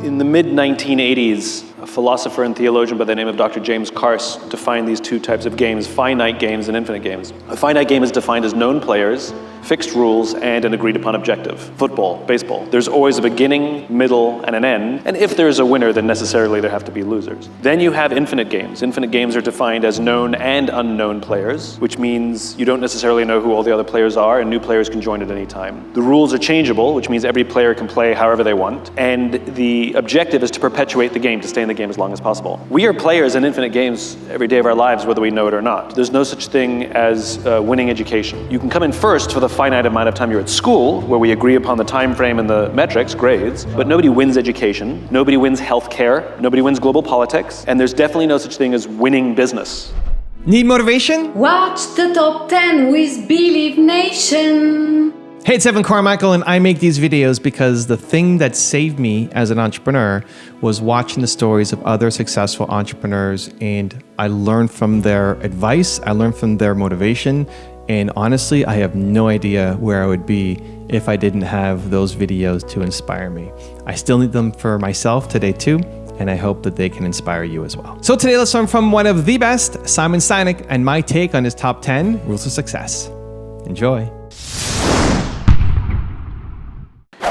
In the mid-1980s, a philosopher and theologian by the name of Dr. James Carse defined these two types of games, finite games and infinite games. A finite game is defined as known players, fixed rules, and an agreed-upon objective. Football, baseball. There's always a beginning, middle, and an end, and if there's a winner, then necessarily there have to be losers. Then you have infinite games. Infinite games are defined as known and unknown players, which means you don't necessarily know who all the other players are, and new players can join at any time. The rules are changeable, which means every player can play however they want, and the objective is to perpetuate the game, to stay in the game as long as possible. We are players in infinite games every day of our lives, whether we know it or not. There's no such thing as winning education. You can come in first for the finite amount of time you're at school, where we agree upon the time frame and the metrics, grades, but nobody wins education, nobody wins healthcare, nobody wins global politics, and there's definitely no such thing as winning business. Need motivation? Watch the Top 10 with Believe Nation. Hey, it's Evan Carmichael, and I make these videos because the thing that saved me as an entrepreneur was watching the stories of other successful entrepreneurs, and I learned from their advice, I learned from their motivation, and honestly, I have no idea where I would be if I didn't have those videos to inspire me. I still need them for myself today too, and I hope that they can inspire you as well. So today, let's learn from one of the best, Simon Sinek, and my take on his top 10 rules of success. Enjoy.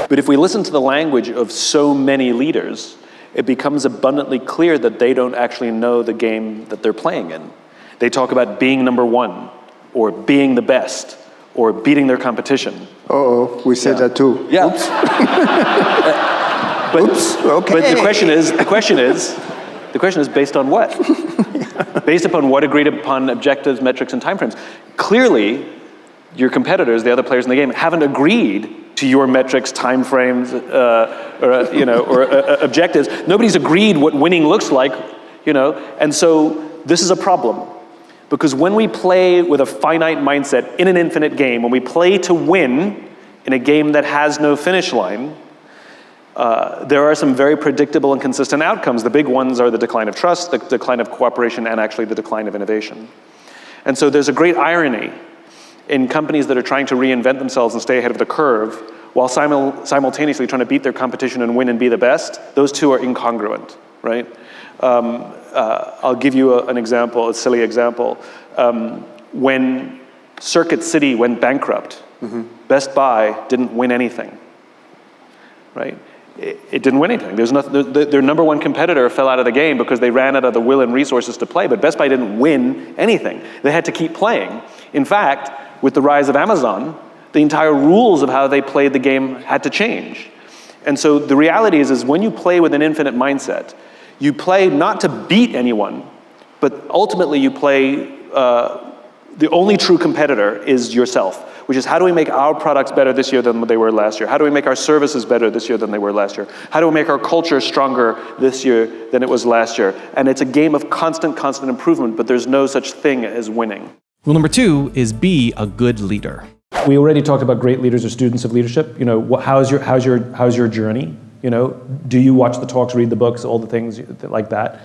But if we listen to the language of so many leaders, it becomes abundantly clear that they don't actually know the game that they're playing in. They talk about being number one, or being the best, or beating their competition. Uh-oh, we said that too. Yeah. Oops. Oops, okay. But the question is based on what? Based upon what agreed upon objectives, metrics, and timeframes. Clearly, your competitors, the other players in the game, haven't agreed to your metrics, timeframes, or objectives. Nobody's agreed what winning looks like, and so this is a problem. Because when we play with a finite mindset in an infinite game, when we play to win in a game that has no finish line, there are some very predictable and consistent outcomes. The big ones are the decline of trust, the decline of cooperation, and actually the decline of innovation. And so there's a great irony in companies that are trying to reinvent themselves and stay ahead of the curve, while simultaneously trying to beat their competition and win and be the best. Those two are incongruent, right? I'll give you an example, a silly example. When Circuit City went bankrupt, Best Buy didn't win anything, right? It didn't win anything. Their number one competitor fell out of the game because they ran out of the will and resources to play, but Best Buy didn't win anything. They had to keep playing. In fact, with the rise of Amazon, the entire rules of how they played the game had to change. And so the reality is when you play with an infinite mindset, you play not to beat anyone, but ultimately you play, the only true competitor is yourself, which is how do we make our products better this year than they were last year? How do we make our services better this year than they were last year? How do we make our culture stronger this year than it was last year? And it's a game of constant improvement, but there's no such thing as winning. Rule number 2 is be a good leader. We already talked about great leaders or students of leadership. How's your journey? Do you watch the talks, read the books, all the things like that?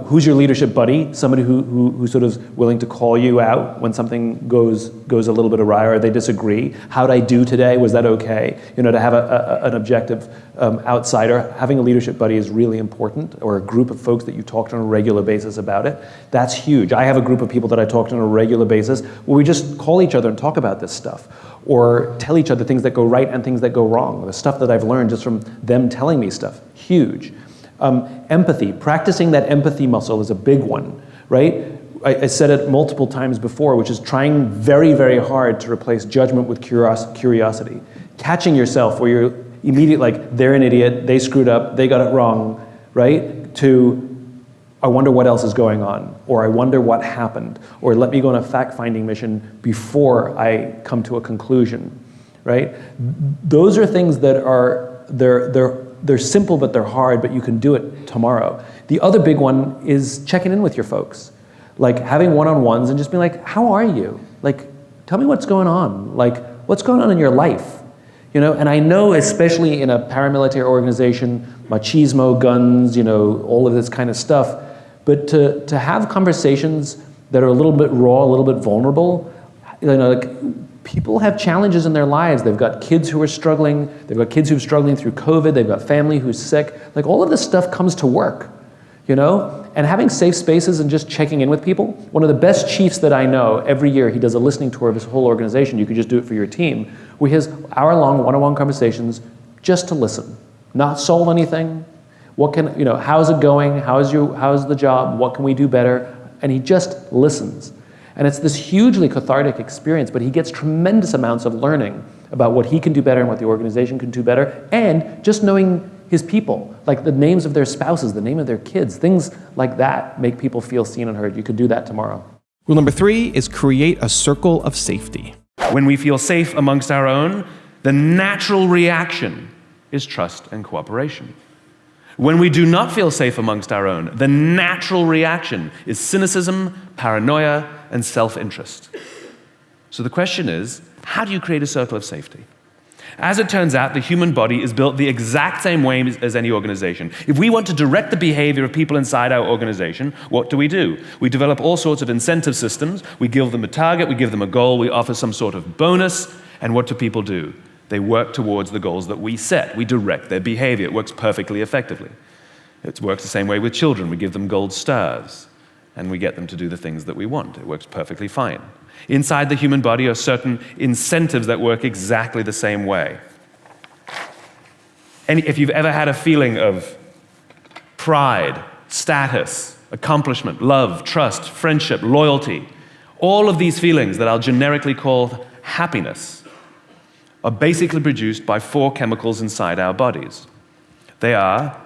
Who's your leadership buddy? Somebody who sort of is willing to call you out when something goes a little bit awry or they disagree. How'd I do today? Was that okay? To have an objective outsider. Having a leadership buddy is really important, or a group of folks that you talk to on a regular basis about it. That's huge. I have a group of people that I talk to on a regular basis where we just call each other and talk about this stuff, or tell each other things that go right and things that go wrong. The stuff that I've learned just from them telling me stuff, huge. Empathy, practicing that empathy muscle is a big one, right? I said it multiple times before, which is trying very, very hard to replace judgment with curiosity. Catching yourself where you're immediately like, they're an idiot, they screwed up, they got it wrong, right? To, I wonder what else is going on, or I wonder what happened, or let me go on a fact-finding mission before I come to a conclusion, right? Those are things that are, they're simple, but they're hard, but you can do it tomorrow. The other big one is checking in with your folks. Like having one-on-ones and just being like, how are you? Like, tell me what's going on. Like, what's going on in your life? And I know, especially in a paramilitary organization, machismo, guns, all of this kind of stuff, but to have conversations that are a little bit raw, a little bit vulnerable, like people have challenges in their lives. They've got kids who are struggling. They've got kids who are struggling through COVID. They've got family who's sick. Like all of this stuff comes to work, you know? And having safe spaces and just checking in with people. One of the best chiefs that I know, every year he does a listening tour of his whole organization. You could just do it for your team. Where he has hour-long one-on-one conversations just to listen, not solve anything. What can, you know, how's it going? How's the job? What can we do better? And he just listens. And it's this hugely cathartic experience, but he gets tremendous amounts of learning about what he can do better and what the organization can do better, and just knowing his people, like the names of their spouses, the name of their kids, things like that make people feel seen and heard. You could do that tomorrow. Rule number 3 is create a circle of safety. When we feel safe amongst our own, the natural reaction is trust and cooperation. When we do not feel safe amongst our own, the natural reaction is cynicism, paranoia, and self-interest. So the question is, how do you create a circle of safety? As it turns out, the human body is built the exact same way as any organization. If we want to direct the behavior of people inside our organization, what do? We develop all sorts of incentive systems. We give them a target, we give them a goal, we offer some sort of bonus, and what do people do? They work towards the goals that we set. We direct their behavior. It works perfectly effectively. It works the same way with children. We give them gold stars, and we get them to do the things that we want. It works perfectly fine. Inside the human body are certain incentives that work exactly the same way. And if you've ever had a feeling of pride, status, accomplishment, love, trust, friendship, loyalty, all of these feelings that I'll generically call happiness are basically produced by 4 chemicals inside our bodies. They are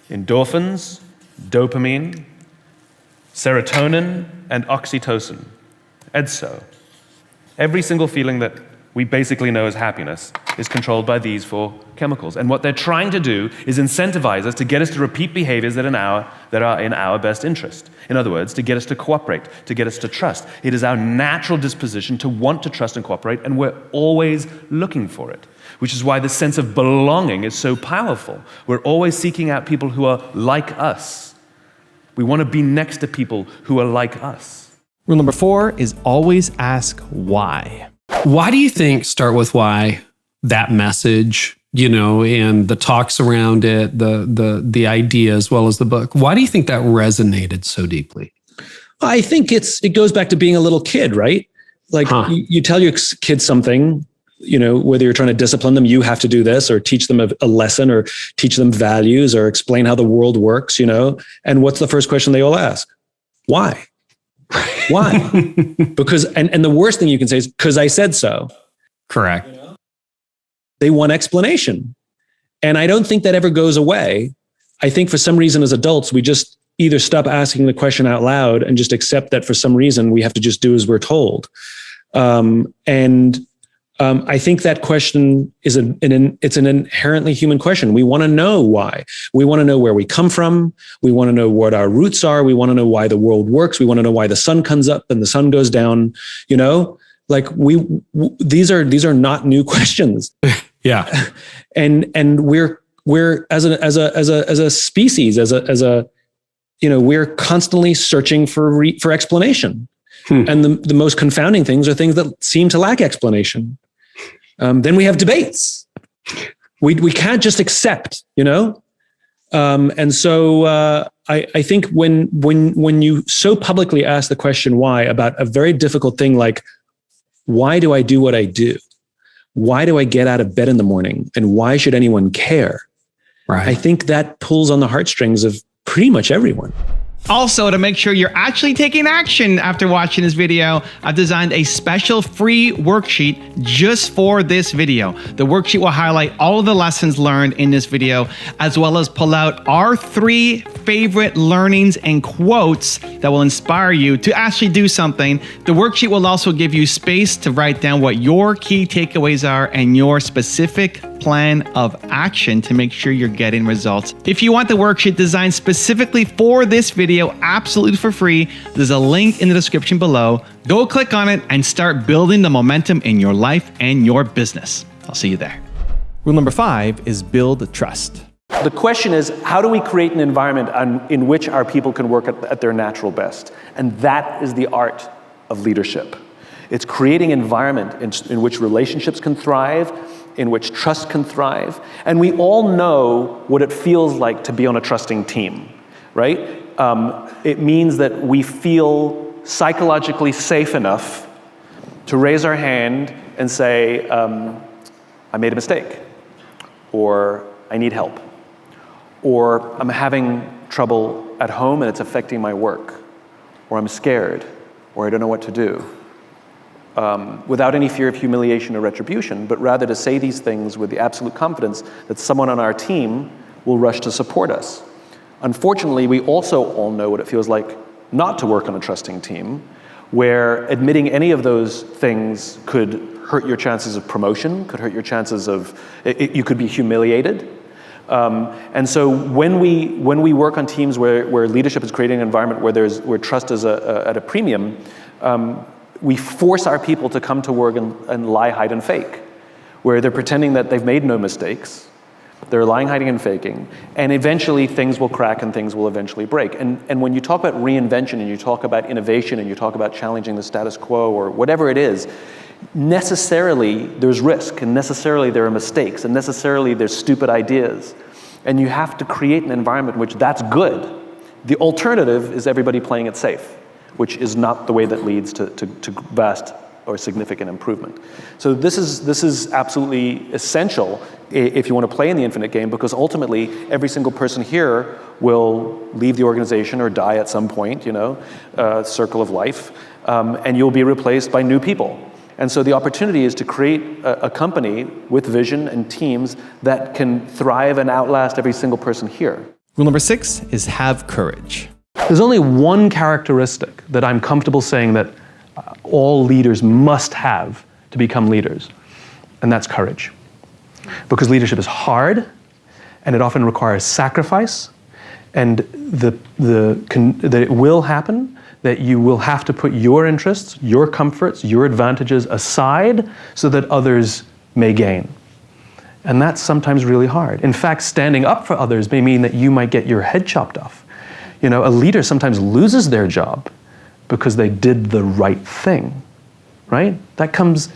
endorphins, dopamine, serotonin, and oxytocin. EDSO. Every single feeling that we basically know as happiness is controlled by these 4 chemicals. And what they're trying to do is incentivize us to get us to repeat behaviors that are in our best interest. In other words, to get us to cooperate, to get us to trust. It is our natural disposition to want to trust and cooperate, and we're always looking for it, which is why the sense of belonging is so powerful. We're always seeking out people who are like us. We want to be next to people who are like us. Rule number 4 is always ask why. Why do you think Start With Why, that message, you know, and the talks around it, the idea as well as the book, why do you think that resonated so deeply? I think it goes back to being a little kid, right? Like you tell your kids something, you know, whether you're trying to discipline them, you have to do this, or teach them a lesson, or teach them values, or explain how the world works, you know. And what's the first question they all ask? Why? Why? Because, and the worst thing you can say is, because I said so. Correct. You know? They want explanation. And I don't think that ever goes away. I think for some reason as adults, we just either stop asking the question out loud and just accept that for some reason we have to just do as we're told. I think that question is it's an inherently human question. We want to know why. We want to know where we come from. We want to know what our roots are. We want to know why the world works. We want to know why the sun comes up and the sun goes down. You know, like these are not new questions. Yeah, and we're as a species, you know, we're constantly searching for explanation. And the most confounding things are things that seem to lack explanation. Then we have debates. We can't just accept, you know? And so I think when you so publicly ask the question why about a very difficult thing like, why do I do what I do? Why do I get out of bed in the morning? And why should anyone care? Right. I think that pulls on the heartstrings of pretty much everyone. Also, to make sure you're actually taking action after watching this video, I've designed a special free worksheet just for this video. The worksheet will highlight all of the lessons learned in this video, as well as pull out our 3 favorite learnings and quotes that will inspire you to actually do something. The worksheet will also give you space to write down what your key takeaways are and your specific plan of action to make sure you're getting results. If you want the worksheet designed specifically for this video, absolutely for free, there's a link in the description below. Go click on it and start building the momentum in your life and your business. I'll see you there. Rule number 5 is build trust. The question is, how do we create an environment in which our people can work at their natural best? And that is the art of leadership. It's creating an environment in which relationships can thrive, in which trust can thrive. And we all know what it feels like to be on a trusting team, right? It means that we feel psychologically safe enough to raise our hand and say, I made a mistake, or I need help, or I'm having trouble at home and it's affecting my work, or I'm scared, or I don't know what to do. Without any fear of humiliation or retribution, but rather to say these things with the absolute confidence that someone on our team will rush to support us. Unfortunately, we also all know what it feels like not to work on a trusting team, where admitting any of those things could hurt your chances of promotion, could hurt your chances of, you could be humiliated. And so when we work on teams where leadership is creating an environment where trust is at a premium, we force our people to come to work and lie, hide, and fake, where they're pretending that they've made no mistakes. They're lying, hiding, and faking, and eventually things will crack and things will eventually break. And when you talk about reinvention and you talk about innovation and you talk about challenging the status quo or whatever it is, necessarily there's risk, and necessarily there are mistakes, and necessarily there's stupid ideas. And you have to create an environment in which that's good. The alternative is everybody playing it safe, which is not the way that leads to vast or significant improvement. So this is absolutely essential if you want to play in the infinite game, because ultimately every single person here will leave the organization or die at some point, circle of life, and you'll be replaced by new people. And so the opportunity is to create a company with vision and teams that can thrive and outlast every single person here. Rule number 6 is have courage. There's only one characteristic that I'm comfortable saying that all leaders must have to become leaders, and that's courage. Because leadership is hard, and it often requires sacrifice, and that it will happen, that you will have to put your interests, your comforts, your advantages aside so that others may gain. And that's sometimes really hard. In fact, standing up for others may mean that you might get your head chopped off. A leader sometimes loses their job because they did the right thing, right? That comes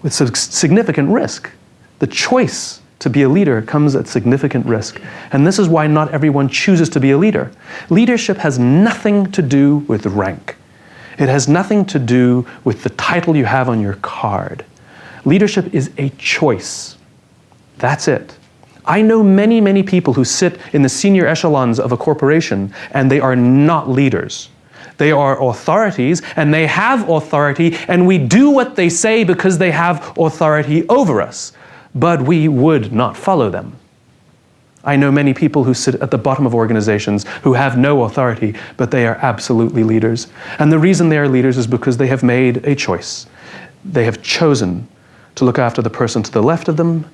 with significant risk. The choice to be a leader comes at significant risk. And this is why not everyone chooses to be a leader. Leadership has nothing to do with rank. It has nothing to do with the title you have on your card. Leadership is a choice. That's it. I know many, many people who sit in the senior echelons of a corporation and they are not leaders. They are authorities, and they have authority, and we do what they say because they have authority over us. But we would not follow them. I know many people who sit at the bottom of organizations who have no authority, but they are absolutely leaders. And the reason they are leaders is because they have made a choice. They have chosen to look after the person to the left of them,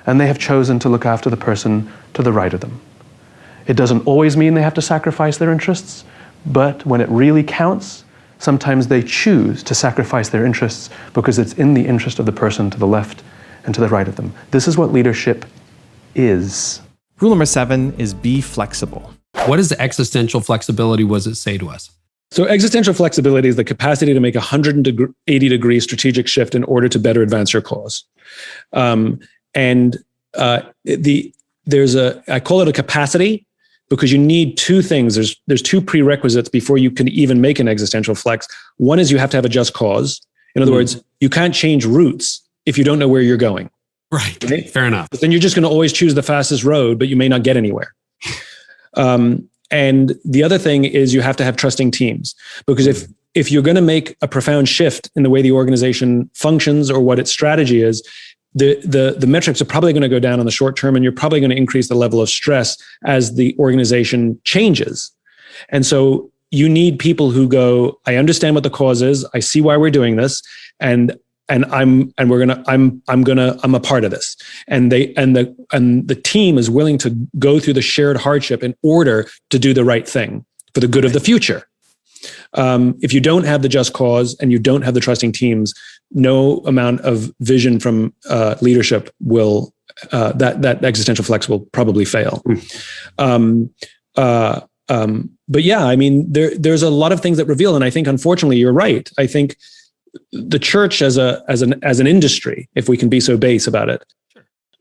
and they have chosen to look after the person to the right of them. It doesn't always mean they have to sacrifice their interests, but when it really counts, sometimes they choose to sacrifice their interests because it's in the interest of the person to the left and to the right of them. This is what leadership is. Rule number 7 is be flexible. What is existential flexibility? What does it say to us? So existential flexibility is the capacity to make a 180-degree strategic shift in order to better advance your cause. I call it a capacity because you need two things. There's two prerequisites before you can even make an existential flex. One is you have to have a just cause. In other words, you can't change routes if you don't know where you're going. Right. Fair enough. But then you're just going to always choose the fastest road, but you may not get anywhere. And the other thing is you have to have trusting teams, because if you're going to make a profound shift in the way the organization functions or what its strategy is, the metrics are probably going to go down in the short term, and you're probably going to increase the level of stress as the organization changes. And so you need people who go, I understand what the cause is. I see why we're doing this. And I'm a part of this. And the team is willing to go through the shared hardship in order to do the right thing for the good of the future. If you don't have the just cause and you don't have the trusting teams, no amount of vision from leadership will that existential flex will probably fail. But yeah, I mean, there's a lot of things that reveal, and I think unfortunately you're right. I think the church as an industry, if we can be so base about it,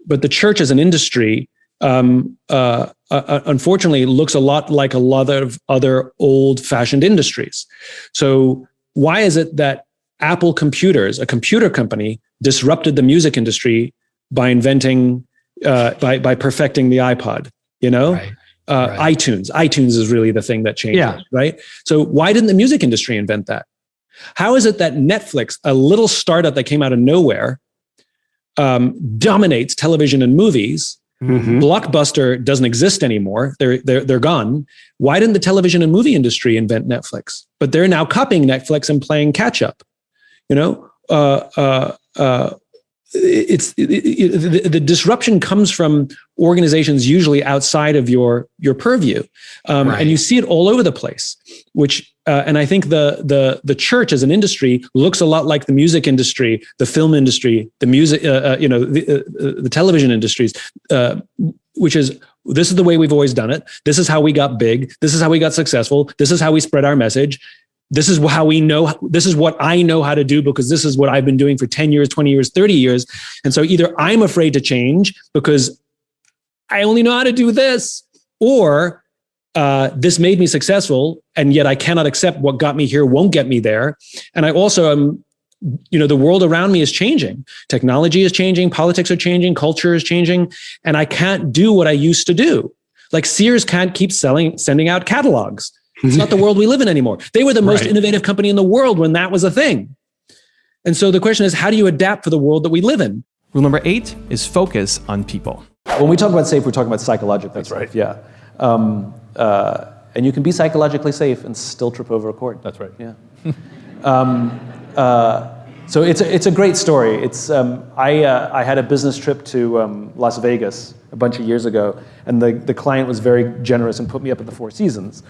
but the church as an industry, unfortunately, looks a lot like a lot of other old-fashioned industries. So why is it that Apple Computers, a computer company, disrupted the music industry by inventing, by perfecting the iPod? You know, Right. iTunes is really the thing that changed it, right? So why didn't the music industry invent that? How is it that Netflix, a little startup that came out of nowhere, dominates television and movies? Blockbuster doesn't exist anymore. They're gone. Why didn't the television and movie industry invent Netflix? But they're now copying Netflix and playing catch up. You know, the disruption comes from organizations usually outside of your purview, and you see it all over the place. And I think the church as an industry looks a lot like the music industry, the film industry, the music, the television industries, which is, this is the way we've always done it. This is how we got big. This is how we got successful. This is how we spread our message. This is how we know, this is what I know how to do because this is what I've been doing for 10 years, 20 years, 30 years. And so either I'm afraid to change because I only know how to do this, or this made me successful and yet I cannot accept what got me here won't get me there. And I also am, the world around me is changing. Technology is changing, politics are changing, culture is changing, and I can't do what I used to do. Like Sears can't keep sending out catalogs. It's not the world we live in anymore. They were the most innovative company in the world when that was a thing. And so the question is, how do you adapt for the world that we live in? Rule number 8 is focus on people. When we talk about safe, we're talking about psychologically safe. right. Yeah. And you can be psychologically safe and still trip over a cord. That's right. Yeah. So it's a great story. It's I had a business trip to Las Vegas a bunch of years ago, and the client was very generous and put me up at the Four Seasons,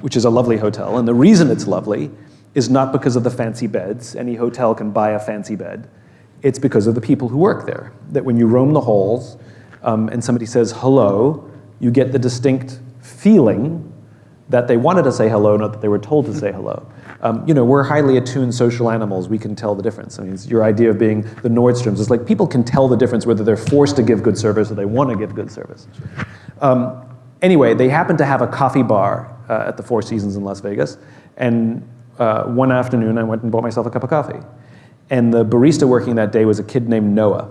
which is a lovely hotel. And the reason it's lovely is not because of the fancy beds. Any hotel can buy a fancy bed. It's because of the people who work there. That when you roam the halls and somebody says hello, you get the distinct feeling that they wanted to say hello, not that they were told to say hello. We're highly attuned social animals. We can tell the difference. I mean, it's your idea of being the Nordstroms. It's like people can tell the difference whether they're forced to give good service or they want to give good service. Anyway, they happened to have a coffee bar at the Four Seasons in Las Vegas. And one afternoon, I went and bought myself a cup of coffee. And the barista working that day was a kid named Noah.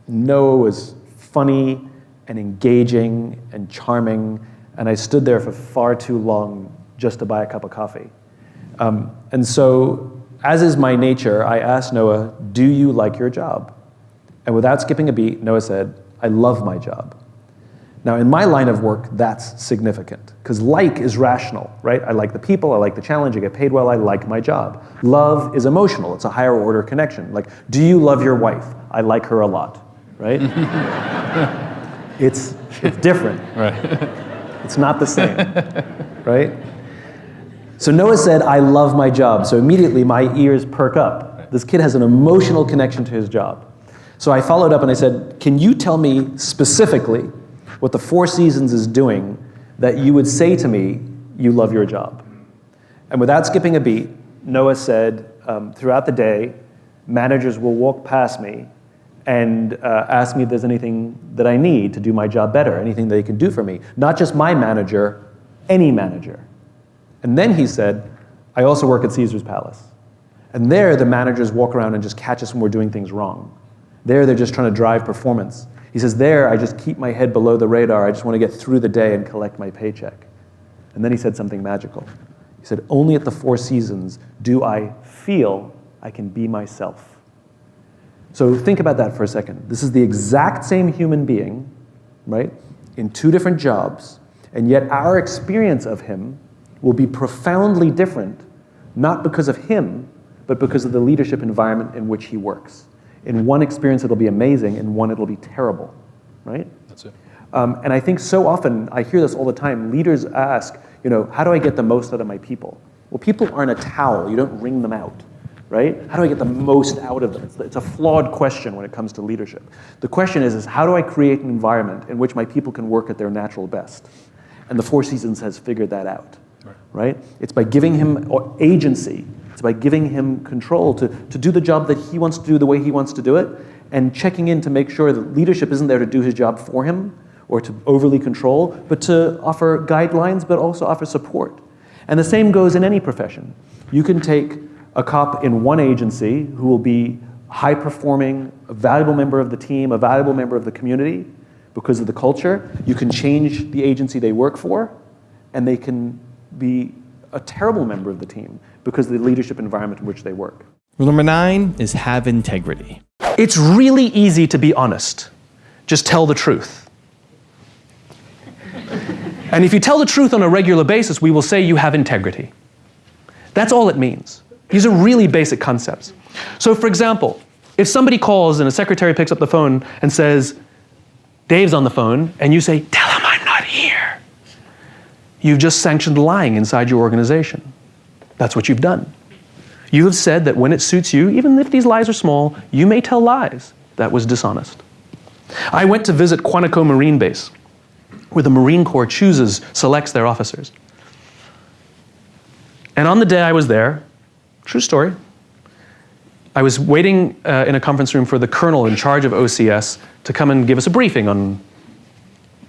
Noah was funny and engaging and charming. And I stood there for far too long just to buy a cup of coffee. And so, as is my nature, I asked Noah, do you like your job? And without skipping a beat, Noah said, I love my job. Now, in my line of work, that's significant, because like is rational, right? I like the people, I like the challenge, I get paid well, I like my job. Love is emotional, it's a higher order connection. Like, do you love your wife? I like her a lot, right? It's different. Right. It's not the same, right? So Noah said, I love my job. So immediately my ears perk up. This kid has an emotional connection to his job. So I followed up and I said, can you tell me specifically what the Four Seasons is doing that you would say to me, you love your job? And without skipping a beat, Noah said, throughout the day, managers will walk past me and ask me if there's anything that I need to do my job better, anything they can do for me. Not just my manager, any manager. And then he said, I also work at Caesar's Palace. And there, the managers walk around and just catch us when we're doing things wrong. There, they're just trying to drive performance. He says, there, I just keep my head below the radar. I just want to get through the day and collect my paycheck. And then he said something magical. He said, only at the Four Seasons do I feel I can be myself. So think about that for a second. This is the exact same human being, right, in two different jobs, and yet our experience of him will be profoundly different, not because of him, but because of the leadership environment in which he works. In one experience, it'll be amazing. In one, it'll be terrible, right? That's it. And I think so often, I hear this all the time, leaders ask, how do I get the most out of my people? Well, people aren't a towel. You don't wring them out, right? How do I get the most out of them? It's a flawed question when it comes to leadership. The question is how do I create an environment in which my people can work at their natural best? And the Four Seasons has figured that out. Right? It's by giving him agency It's by giving him control to do the job that he wants to do the way he wants to do it, and checking in to make sure that leadership isn't there to do his job for him or to overly control, but to offer guidelines, but also offer support. And the same goes in any profession. You can take a cop in one agency who will be high-performing, a valuable member of the team, a valuable member of the community because of the culture. You can change the agency they work for, and they can be a terrible member of the team because of the leadership environment in which they work. Rule number 9 is have integrity. It's really easy to be honest. Just tell the truth. And if you tell the truth on a regular basis, we will say you have integrity. That's all it means. These are really basic concepts. So for example, if somebody calls and a secretary picks up the phone and says, Dave's on the phone, and you say, tell him I'm not here. You've just sanctioned lying inside your organization. That's what you've done. You have said that when it suits you, even if these lies are small, you may tell lies. That was dishonest. I went to visit Quantico Marine Base, where the Marine Corps selects their officers. And on the day I was there, true story, I was waiting in a conference room for the colonel in charge of OCS to come and give us a briefing on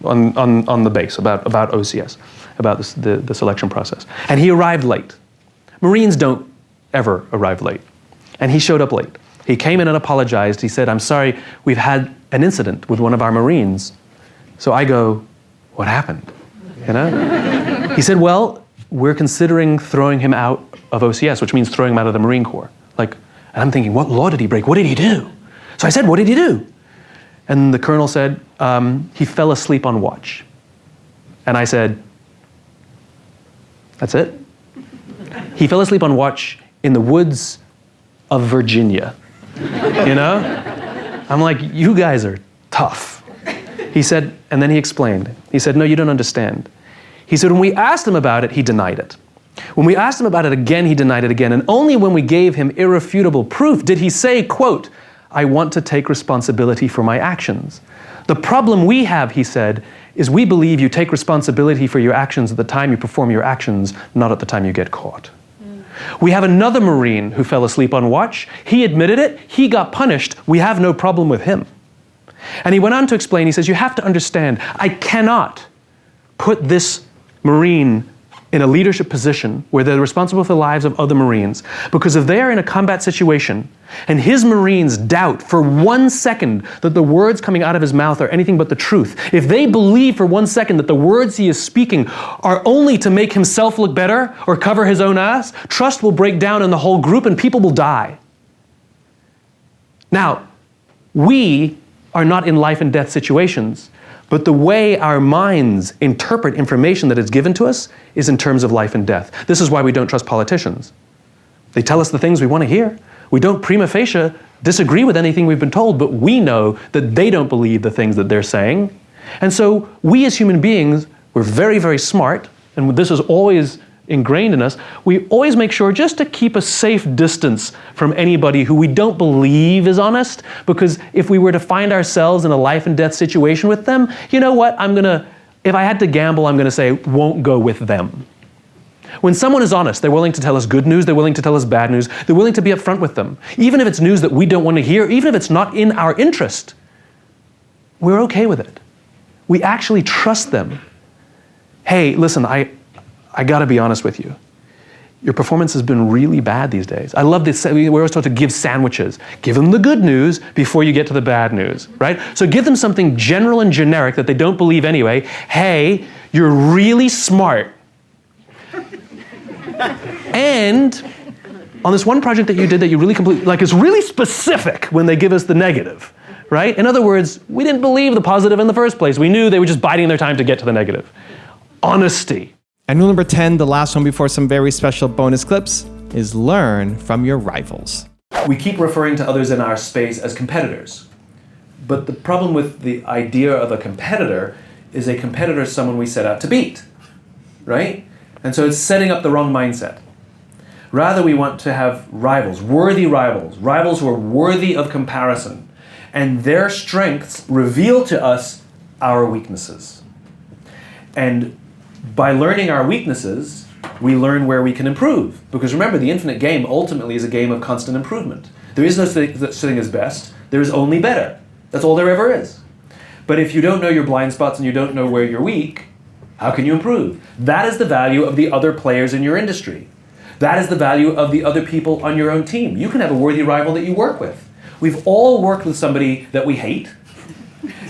the base about OCS, about the selection process. And he arrived late. Marines don't ever arrive late. And he showed up late. He came in and apologized. He said, I'm sorry, we've had an incident with one of our Marines. So I go, what happened? You know? He said, well, we're considering throwing him out of OCS, which means throwing him out of the Marine Corps. And I'm thinking, what law did he break? What did he do? So I said, what did he do? And the colonel said, he fell asleep on watch. And I said, that's it? He fell asleep on watch in the woods of Virginia. You know? I'm like, you guys are tough. He said, and then he explained. He said, no, you don't understand. He said, when we asked him about it, he denied it. When we asked him about it again, he denied it again. And only when we gave him irrefutable proof did he say, quote, I want to take responsibility for my actions. The problem we have, he said, is we believe you take responsibility for your actions at the time you perform your actions, not at the time you get caught. We have another Marine who fell asleep on watch. He admitted it. He got punished. We have no problem with him. And he went on to explain, he says, you have to understand, I cannot put this Marine in a leadership position where they're responsible for the lives of other Marines, because if they are in a combat situation and his Marines doubt for 1 second that the words coming out of his mouth are anything but the truth, if they believe for 1 second that the words he is speaking are only to make himself look better or cover his own ass, trust will break down in the whole group and people will die. Now, we are not in life and death situations, but the way our minds interpret information that is given to us is in terms of life and death. This is why we don't trust politicians. They tell us the things we want to hear. We don't prima facie disagree with anything we've been told, but we know that they don't believe the things that they're saying. And so we as human beings, we're very, very smart, and this is always ingrained in us. We always make sure just to keep a safe distance from anybody who we don't believe is honest, because if we were to find ourselves in a life and death situation with them, you know what, if I had to gamble, I'm gonna say, won't go with them. When someone is honest, they're willing to tell us good news, they're willing to tell us bad news, they're willing to be upfront with them. Even if it's news that we don't want to hear, even if it's not in our interest, we're okay with it. We actually trust them. Hey, listen, I gotta be honest with you. Your performance has been really bad these days. I love this, we're always taught to give sandwiches. Give them the good news before you get to the bad news, right? So give them something general and generic that they don't believe anyway. Hey, you're really smart. And on this one project that you did that you really it's really specific when they give us the negative, right? In other words, we didn't believe the positive in the first place. We knew they were just biding their time to get to the negative. Honesty. And rule number 10, the last one before some very special bonus clips, is learn from your rivals. We keep referring to others in our space as competitors. But the problem with the idea of a competitor is a competitor is someone we set out to beat, right? And so it's setting up the wrong mindset. Rather, we want to have rivals who are worthy of comparison, and their strengths reveal to us our weaknesses. And by learning our weaknesses, we learn where we can improve. Because remember, the infinite game ultimately is a game of constant improvement. There is no such thing as best. There is only better. That's all there ever is. But if you don't know your blind spots and you don't know where you're weak, how can you improve? That is the value of the other players in your industry. That is the value of the other people on your own team. You can have a worthy rival that you work with. We've all worked with somebody that we hate,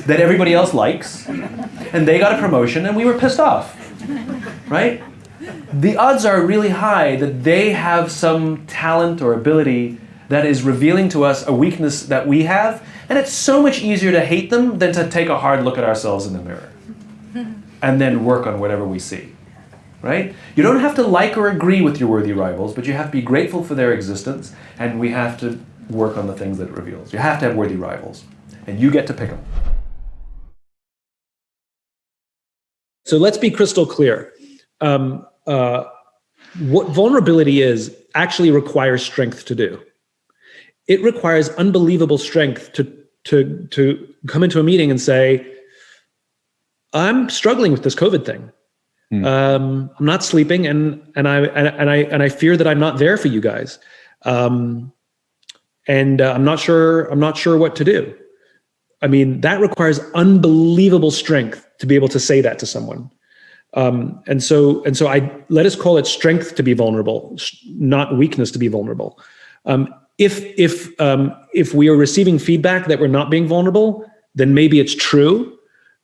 that everybody else likes, and they got a promotion and we were pissed off, right? The odds are really high that they have some talent or ability that is revealing to us a weakness that we have, and it's so much easier to hate them than to take a hard look at ourselves in the mirror and then work on whatever we see, right? You don't have to like or agree with your worthy rivals, but you have to be grateful for their existence, and we have to work on the things that it reveals. You have to have worthy rivals, and you get to pick them. So let's be crystal clear. What vulnerability is actually requires strength to do. It requires unbelievable strength to come into a meeting and say, I'm struggling with this COVID thing. I'm not sleeping, and I fear that I'm not there for you guys, and I'm not sure what to do. I mean, that requires unbelievable strength to be able to say that to someone. And so let us call it strength to be vulnerable, not weakness to be vulnerable. If we are receiving feedback that we're not being vulnerable, then maybe it's true.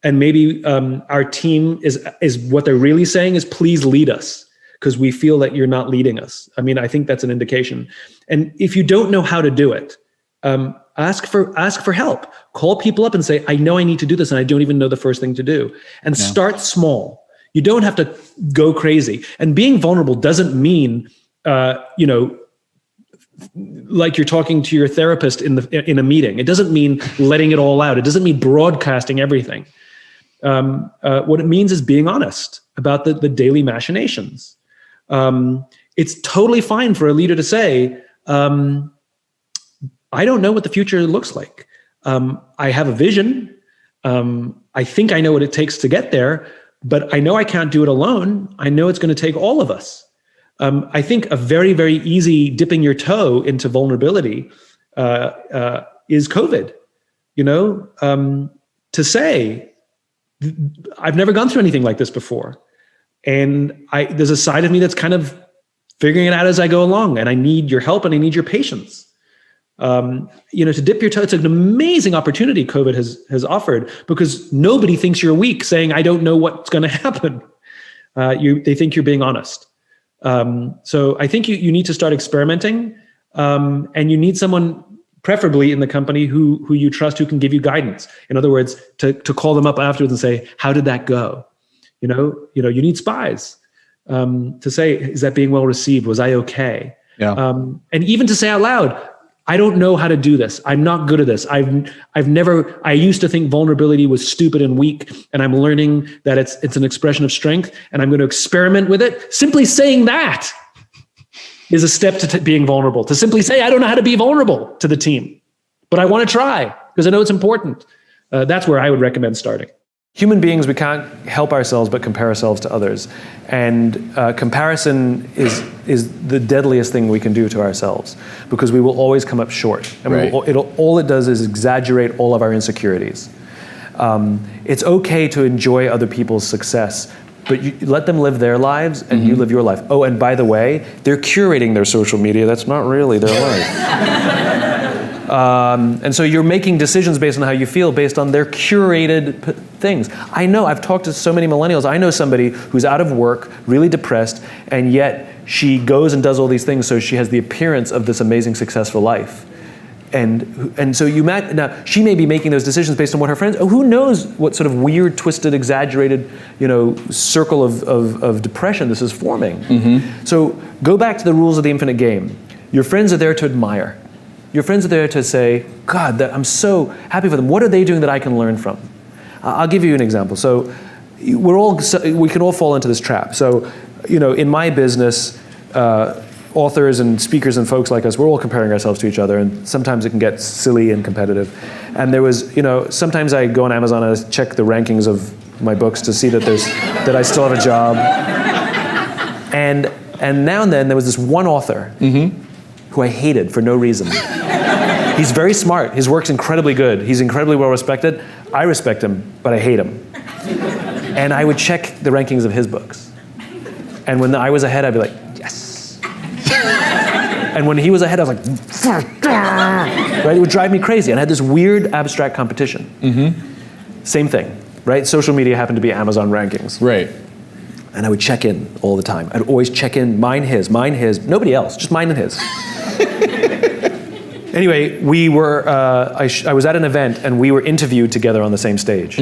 And maybe our team is what they're really saying is, please lead us, because we feel that you're not leading us. I mean, I think that's an indication. And if you don't know how to do it, ask for help. Call people up and say, I know I need to do this, and I don't even know the first thing to do. And start small. You don't have to go crazy. And being vulnerable doesn't mean, like you're talking to your therapist in a meeting. It doesn't mean letting it all out. It doesn't mean broadcasting everything. What it means is being honest about the daily machinations. It's totally fine for a leader to say, I don't know what the future looks like. I have a vision. I think I know what it takes to get there, but I know I can't do it alone. I know it's going to take all of us. I think a very, very easy dipping your toe into vulnerability is COVID. To say, I've never gone through anything like this before. And there's a side of me that's kind of figuring it out as I go along, and I need your help and I need your patience. To dip your toe, it's an amazing opportunity COVID has offered, because nobody thinks you're weak saying, I don't know what's going to happen. They think you're being honest. So I think you need to start experimenting, and you need someone preferably in the company who you trust, who can give you guidance. In other words, to call them up afterwards and say, how did that go? You need spies to say, is that being well received? Was I okay? Yeah. And even to say out loud, I don't know how to do this. I'm not good at this. I used to think vulnerability was stupid and weak, and I'm learning that it's an expression of strength, and I'm going to experiment with it. Simply saying that is a step to being vulnerable. To simply say, I don't know how to be vulnerable to the team, but I want to try because I know it's important. That's where I would recommend starting. Human beings, we can't help ourselves but compare ourselves to others. And comparison is the deadliest thing we can do to ourselves, because we will always come up short. And all it does is exaggerate all of our insecurities. It's okay to enjoy other people's success, but you let them live their lives and you live your life. Oh, and by the way, they're curating their social media. That's not really their life. And so you're making decisions based on how you feel, based on their curated things. I know, I've talked to so many millennials. I know somebody who's out of work, really depressed, and yet she goes and does all these things so she has the appearance of this amazing, successful life. And so now she may be making those decisions based on what her friends, who knows what sort of weird, twisted, exaggerated, circle of depression this is forming. So go back to the rules of the infinite game. Your friends are there to admire. Your friends are there to say, God, I'm so happy for them. What are they doing that I can learn from? I'll give you an example. So we can all fall into this trap. So, in my business, authors and speakers and folks like us, we're all comparing ourselves to each other, and sometimes it can get silly and competitive. And there was, sometimes I go on Amazon and I check the rankings of my books to see that I still have a job. And now and then there was this one author who I hated for no reason. He's very smart. His work's incredibly good. He's incredibly well respected. I respect him, but I hate him. And I would check the rankings of his books. And when I was ahead, I'd be like, yes. And when he was ahead, I was like, right? It would drive me crazy. And I had this weird abstract competition. Same thing, right? Social media happened to be Amazon rankings. Right. And I would check in all the time. I'd always check in, mine, his, nobody else, just mine and his. Anyway, we were, I was at an event and we were interviewed together on the same stage.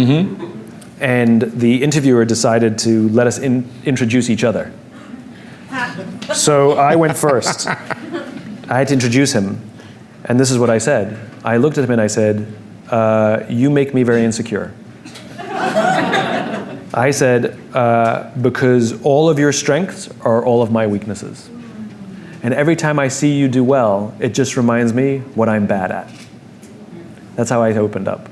And the interviewer decided to let us introduce each other. So I went first. I had to introduce him. And this is what I said. I looked at him and I said, you make me very insecure. I said, because all of your strengths are all of my weaknesses. And every time I see you do well, it just reminds me what I'm bad at. That's how I opened up.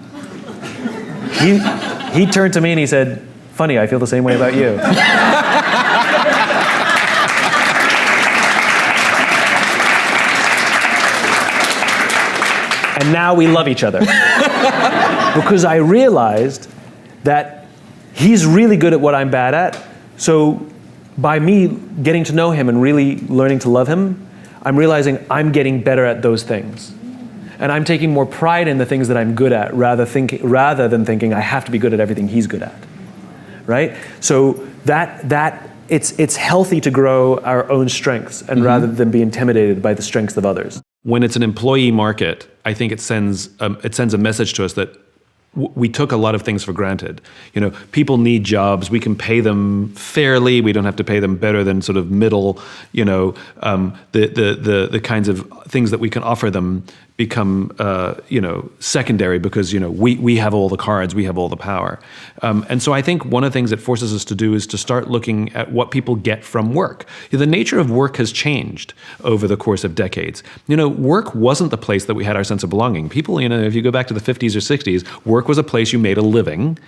He turned to me and he said, funny, I feel the same way about you. And now we love each other. Because I realized that he's really good at what I'm bad at. So by me getting to know him and really learning to love him, I'm realizing I'm getting better at those things. And I'm taking more pride in the things that I'm good at rather than thinking I have to be good at everything he's good at, right? So it's healthy to grow our own strengths and rather than be intimidated by the strengths of others. When it's an employee market, I think it sends a message to us that we took a lot of things for granted. You know, people need jobs. We can pay them fairly. We don't have to pay them better than sort of middle. You know, the kinds of things that we can offer them become secondary because we have all the cards, we have all the power, and so I think one of the things it forces us to do is to start looking at what people get from work. The nature of work has changed over the course of decades. Work wasn't the place that we had our sense of belonging. People, if you go back to the 50s or 60s, work was a place you made a living.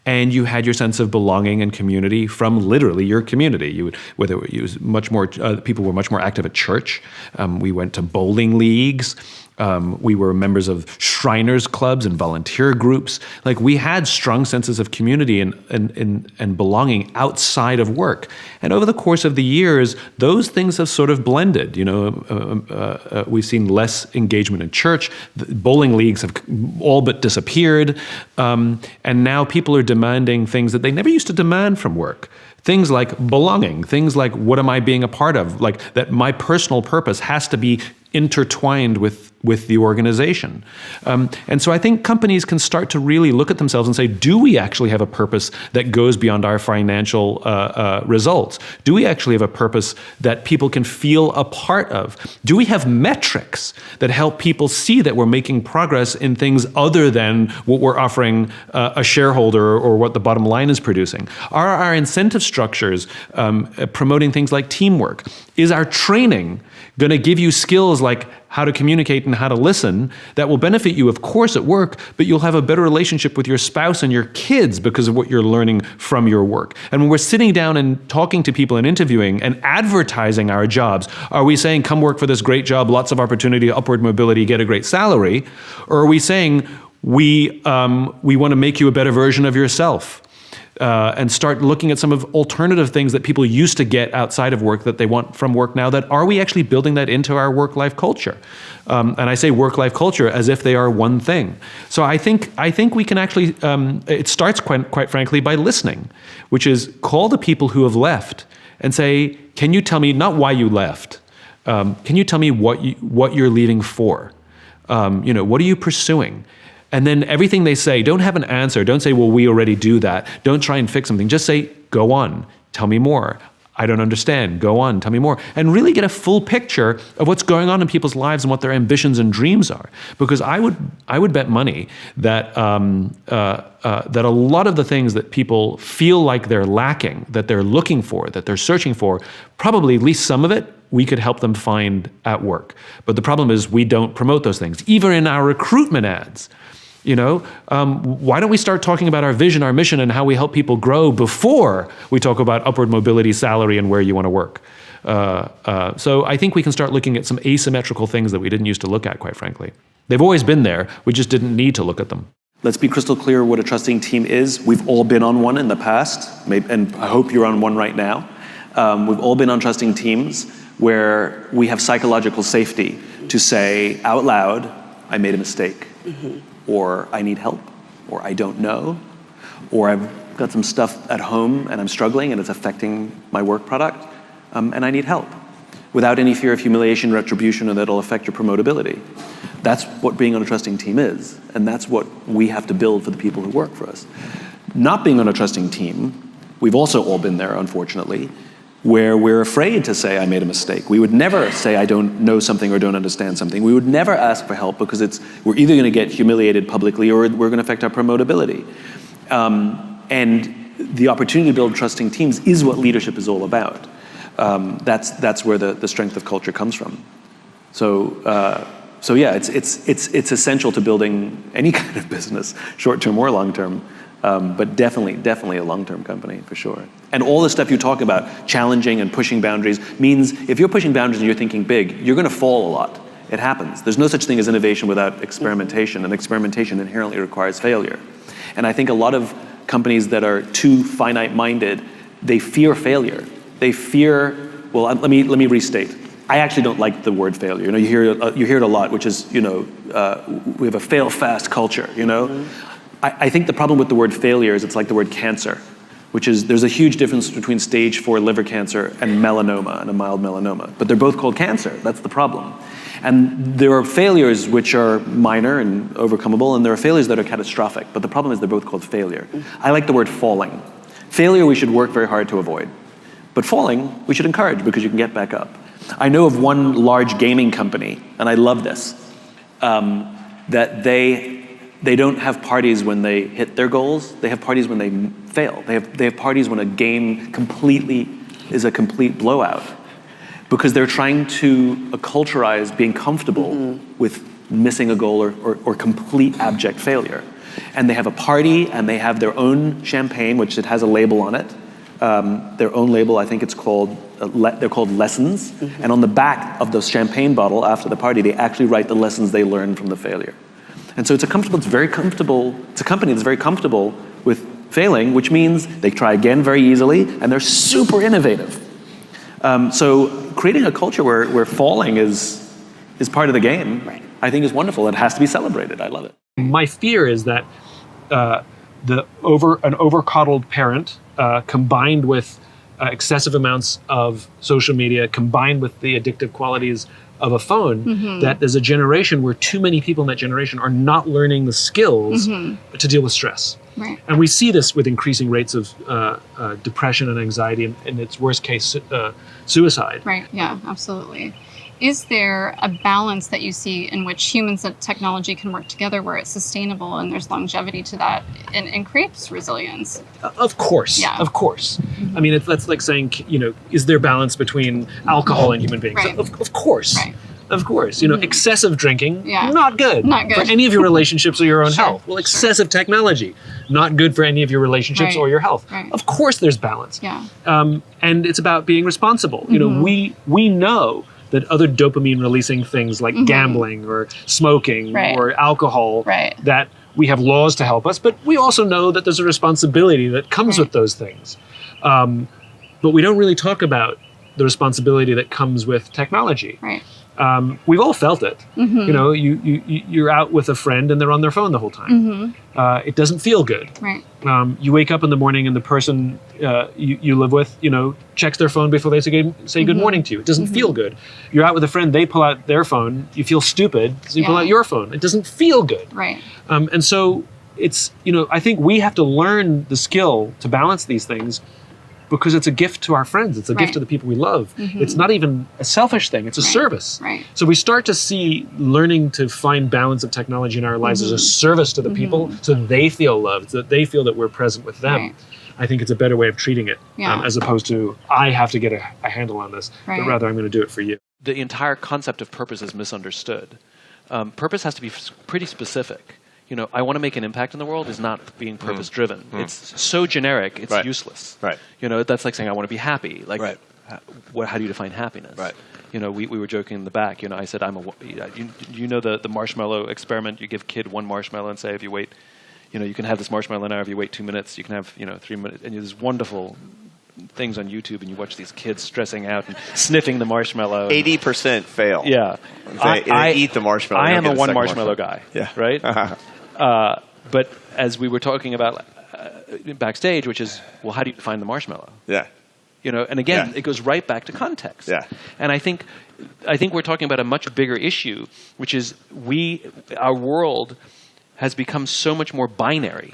And you had your sense of belonging and community from literally your community. People were much more active at church. We went to bowling leagues. We were members of Shriners clubs and volunteer groups. Like we had strong senses of community and belonging outside of work. And over the course of the years, those things have sort of blended. We've seen less engagement in church. The bowling leagues have all but disappeared. And now people are demanding things that they never used to demand from work. Things like belonging, things like what am I being a part of? Like that my personal purpose has to be intertwined with the organization. And so I think companies can start to really look at themselves and say, do we actually have a purpose that goes beyond our financial results? Do we actually have a purpose that people can feel a part of? Do we have metrics that help people see that we're making progress in things other than what we're offering a shareholder or what the bottom line is producing? Are our incentive structures promoting things like teamwork? Is our training going to give you skills like how to communicate and how to listen that will benefit you, of course, at work, but you'll have a better relationship with your spouse and your kids because of what you're learning from your work. And when we're sitting down and talking to people and interviewing and advertising our jobs, are we saying, come work for this great job, lots of opportunity, upward mobility, get a great salary? Or are we saying, we want to make you a better version of yourself? And start looking at some of alternative things that people used to get outside of work that they want from work now. That are we actually building that into our work-life culture? And I say work-life culture as if they are one thing. So I think we can actually. It starts quite frankly by listening, which is call the people who have left and say, "Can you tell me not why you left? Can you tell me what you're leaving for? What are you pursuing?" And then everything they say, don't have an answer. Don't say, well, we already do that. Don't try and fix something. Just say, go on, tell me more. I don't understand. Go on, tell me more. And really get a full picture of what's going on in people's lives and what their ambitions and dreams are. Because I would bet money that that a lot of the things that people feel like they're lacking, that they're looking for, that they're searching for, probably at least some of it, we could help them find at work. But the problem is we don't promote those things. Even in our recruitment ads, You know, why don't we start talking about our vision, our mission, and how we help people grow before we talk about upward mobility, salary, and where you want to work? So I think we can start looking at some asymmetrical things that we didn't used to look at, quite frankly. They've always been there. We just didn't need to look at them. Let's be crystal clear what a trusting team is. We've all been on one in the past, and I hope you're on one right now. We've all been on trusting teams where we have psychological safety to say out loud, I made a mistake, or I need help, or I don't know, or I've got some stuff at home and I'm struggling and it's affecting my work product, and I need help, without any fear of humiliation, retribution, or that it'll affect your promotability. That's what being on a trusting team is, and that's what we have to build for the people who work for us. Not being on a trusting team, we've also all been there, unfortunately, where we're afraid to say, I made a mistake. We would never say, I don't know something or don't understand something. We would never ask for help because we're either going to get humiliated publicly or we're going to affect our promotability. And the opportunity to build trusting teams is what leadership is all about. That's where the strength of culture comes from. So yeah, it's essential to building any kind of business, short-term or long-term. But definitely a long-term company, for sure. And all the stuff you talk about, challenging and pushing boundaries, means if you're pushing boundaries and you're thinking big, you're going to fall a lot. It happens. There's no such thing as innovation without experimentation, and experimentation inherently requires failure. And I think a lot of companies that are too finite-minded, they fear failure. They fear, well, let me restate. I actually don't like the word failure. You know, you hear it a lot, which is, we have a fail-fast culture, I think the problem with the word failure is it's like the word cancer, which is there's a huge difference between stage 4 liver cancer and melanoma, and a mild melanoma. But they're both called cancer. That's the problem. And there are failures which are minor and overcomable, and there are failures that are catastrophic. But the problem is they're both called failure. I like the word falling. Failure we should work very hard to avoid. But falling we should encourage because you can get back up. I know of one large gaming company, and I love this, that they don't have parties when they hit their goals. They have parties when they fail. They have parties when a game is a complete blowout, because they're trying to acculturize being comfortable with missing a goal or complete abject failure. And they have a party, and they have their own champagne, which it has a label on it. Their own label, I think it's called, they're called lessons. And on the back of the champagne bottle after the party, they actually write the lessons they learned from the failure. And so it's a company that's very comfortable with failing, which means they try again very easily, and they're super innovative. So creating a culture where falling is part of the game, right, I think is wonderful. It has to be celebrated. I love it. My fear is that an over-coddled parent, combined with excessive amounts of social media, combined with the addictive qualities of a phone, that there's a generation where too many people in that generation are not learning the skills to deal with stress. Right. And we see this with increasing rates of depression and anxiety, and in its worst case, suicide. Right, yeah, absolutely. Is there a balance that you see in which humans and technology can work together where it's sustainable and there's longevity to that and creates resilience? Of course, yeah. Of course. I mean, that's like saying, is there balance between alcohol and human beings? Right. Of course. Right. Of course. Excessive drinking, yeah, not good. Not good. For any of your relationships or your own Sure. health. Well, excessive technology, not good for any of your relationships or your health. Right. Of course there's balance. Yeah. And it's about being responsible. We know that other dopamine releasing things like gambling or smoking or alcohol, that we have laws to help us, but we also know that there's a responsibility that comes with those things. But we don't really talk about the responsibility that comes with technology. Right. We've all felt it. You're out with a friend and they're on their phone the whole time. It doesn't feel good. Right. You wake up in the morning and the person you live with, checks their phone before they say good morning to you. It doesn't feel good. You're out with a friend, they pull out their phone, you feel stupid, so you pull out your phone. It doesn't feel good. Right. And so it's, I think we have to learn the skill to balance these things, because it's a gift to our friends. It's a gift to the people we love. It's not even a selfish thing. It's a service. Right. So we start to see learning to find balance of technology in our lives as a service to the people, so they feel loved, so that they feel that we're present with them. Right. I think it's a better way of treating it, as opposed to, I have to get a handle on this, but rather I'm going to do it for you. The entire concept of purpose is misunderstood. Purpose has to be pretty specific. you know, I want to make an impact in the world is not being purpose driven. It's so generic, it's useless. Right. You know, that's like saying I want to be happy. Like, Right. how do you define happiness? Right. You know, we were joking in the back. You know, I said you know the marshmallow experiment. You give a kid one marshmallow and say if you wait, you know, you can have this marshmallow now. If you wait 2 minutes, you can have 3 minutes. And there's wonderful things on YouTube, and you watch these kids stressing out and sniffing the marshmallow. 80% fail. Yeah. They eat the marshmallow. I they am don't a get one second marshmallow guy. Yeah. Right? But as we were talking about backstage, which is, well, how do you define the marshmallow? Yeah. You know, and again, Yeah. it goes right back to context. Yeah. And I think we're talking about a much bigger issue, which is our world has become so much more binary.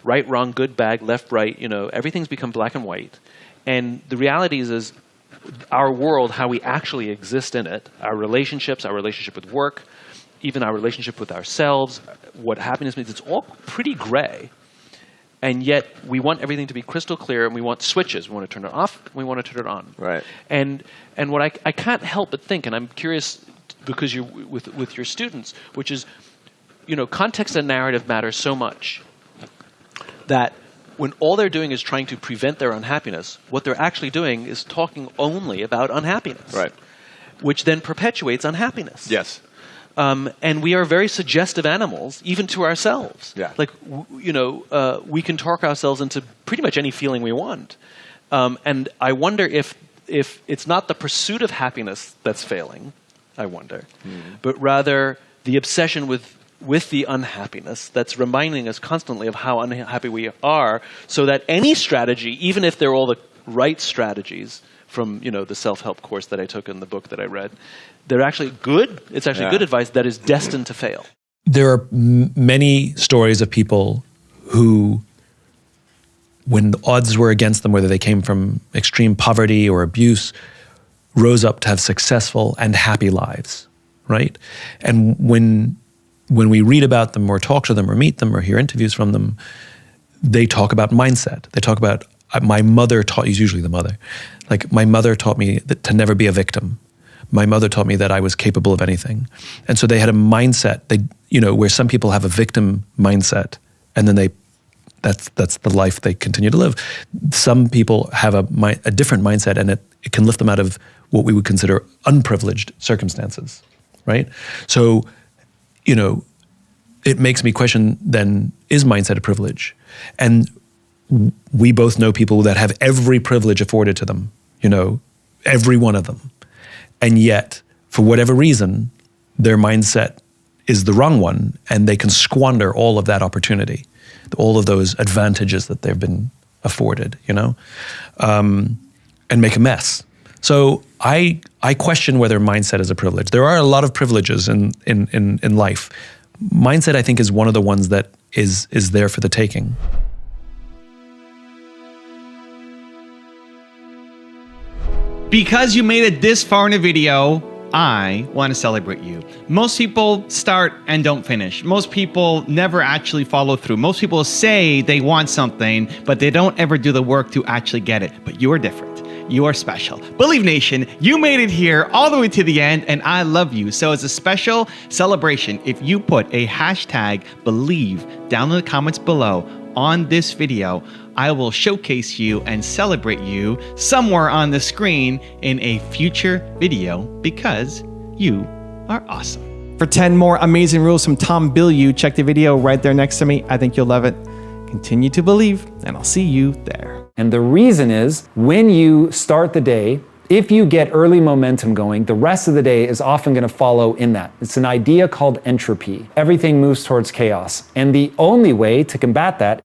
Right, wrong, good, bad, left, right, you know, everything's become black and white. And the reality is our world, how we actually exist in it, our relationships, our relationship with work, even our relationship with ourselves, what happiness means, it's all pretty gray. And yet we want everything to be crystal clear, and we want switches. We want to turn it off, and we want to turn it on. Right. And what I can't help but think, and I'm curious because you're with your students, which is, you know, context and narrative matter so much that when all they're doing is trying to prevent their unhappiness, what they're actually doing is talking only about unhappiness. Right. Which then perpetuates unhappiness. Yes. And we are very suggestive animals, even to ourselves. Yeah. Like, we can talk ourselves into pretty much any feeling we want. And I wonder if it's not the pursuit of happiness that's failing, I wonder, but rather the obsession with the unhappiness that's reminding us constantly of how unhappy we are, so that any strategy, even if they're all the right strategies from, you know, the self-help course that I took in the book that I read, they're actually good. It's actually good advice that is destined to fail. There are many stories of people who, when the odds were against them, whether they came from extreme poverty or abuse, rose up to have successful and happy lives, right? And when we read about them or talk to them or meet them or hear interviews from them, they talk about mindset. They talk about, my mother taught, usually the mother, like my mother taught me that to never be a victim. My mother taught me that I was capable of anything. And so they had a mindset, where some people have a victim mindset, and then that's the life they continue to live. Some people have a different mindset, and it can lift them out of what we would consider unprivileged circumstances, right? So, it makes me question then, is mindset a privilege? And we both know people that have every privilege afforded to them, every one of them. And yet, for whatever reason, their mindset is the wrong one, and they can squander all of that opportunity, all of those advantages that they've been afforded, and make a mess. So I question whether mindset is a privilege. There are a lot of privileges in life. Mindset, I think, is one of the ones that is there for the taking. Because you made it this far in a video, I want to celebrate you. Most people start and don't finish. Most people never actually follow through. Most people say they want something, but they don't ever do the work to actually get it. But you are different. You are special. Believe Nation, you made it here all the way to the end, and I love you. So as a special celebration, if you put a hashtag believe down in the comments below on this video, I will showcase you and celebrate you somewhere on the screen in a future video, because you are awesome. For 10 more amazing rules from Tom Bilyeu, check the video right there next to me. I think you'll love it. Continue to believe, and I'll see you there. And the reason is, when you start the day, if you get early momentum going, the rest of the day is often going to follow in that. It's an idea called entropy. Everything moves towards chaos. And the only way to combat that